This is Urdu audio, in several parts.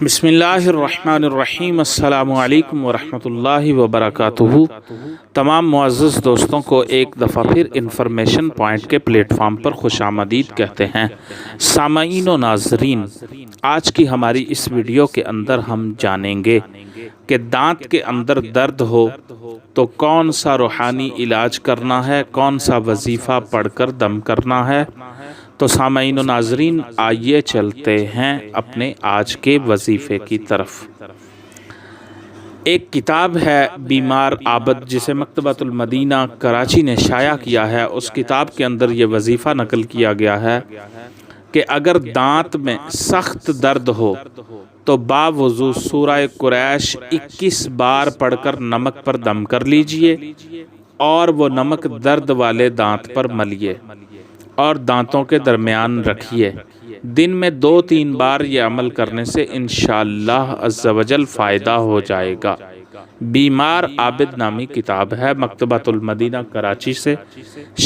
بسم اللہ الرحمن الرحیم۔ السلام علیکم ورحمۃ اللہ وبرکاتہ۔ تمام معزز دوستوں کو ایک دفعہ پھر انفارمیشن پوائنٹ کے پلیٹ فارم پر خوش آمدید کہتے ہیں۔ سامعین و ناظرین، آج کی ہماری اس ویڈیو کے اندر ہم جانیں گے کہ دانت کے اندر درد ہو تو کون سا روحانی علاج کرنا ہے، کون سا وظیفہ پڑھ کر دم کرنا ہے۔ تو سامعین و ناظرین، آئیے چلتے ہیں اپنے آج کے وظیفے کی طرف۔ ایک کتاب ہے بیمار عابد، جسے مکتبۃ المدینہ کراچی نے شائع کیا ہے۔ اس کتاب کے اندر یہ وظیفہ نقل کیا گیا ہے کہ اگر دانت میں سخت درد ہو تو باوضو سورہ قریش 21 بار پڑھ کر نمک پر دم کر لیجئے اور وہ نمک درد والے دانت پر ملیے اور دانتوں کے درمیان رکھیے۔ دن میں 2-3 بار یہ عمل کرنے سے انشاءاللہ عز و جل فائدہ ہو جائے گا۔ بیمار عابد نامی کتاب ہے، مکتبۃ المدینہ کراچی سے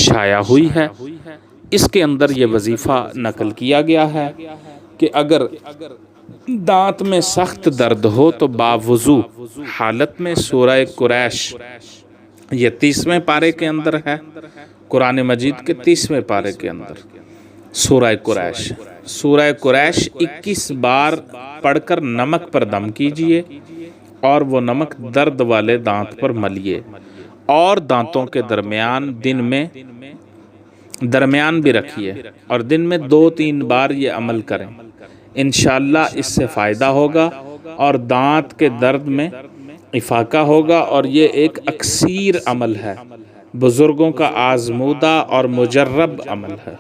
شائع ہوئی ہے۔ اس کے اندر یہ وظیفہ نقل کیا گیا ہے کہ اگر دانت میں سخت درد ہو تو باوضو حالت میں سورہ قریش، یہ 30ویں پارے کے اندر ہے، قرآن مجید کے 30ویں پارے کے اندر سورہ قریش 21 بار پڑھ کر نمک پر دم کیجئے اور وہ نمک درد والے دانت پر ملیے اور دانتوں کے درمیان بھی رکھیے اور دن میں 2-3 بار یہ عمل کریں۔ انشاءاللہ اس سے فائدہ ہوگا اور دانت کے درد میں افاقہ ہوگا، اور یہ ایک اکثیر عمل ہے، بزرگوں کا آزمودہ اور مجرب عمل ہے۔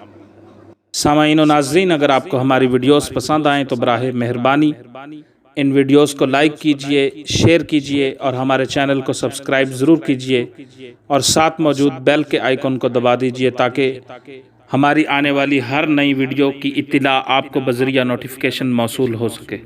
سامعین و ناظرین، اگر آپ کو ہماری ویڈیوز پسند آئیں تو براہ مہربانی ان ویڈیوز کو لائک کیجئے، شیئر کیجئے اور ہمارے چینل کو سبسکرائب ضرور کیجئے اور ساتھ موجود بیل کے آئیکن کو دبا دیجئے تاکہ ہماری آنے والی ہر نئی ویڈیو کی اطلاع آپ کو بذریعہ نوٹیفیکیشن موصول ہو سکے۔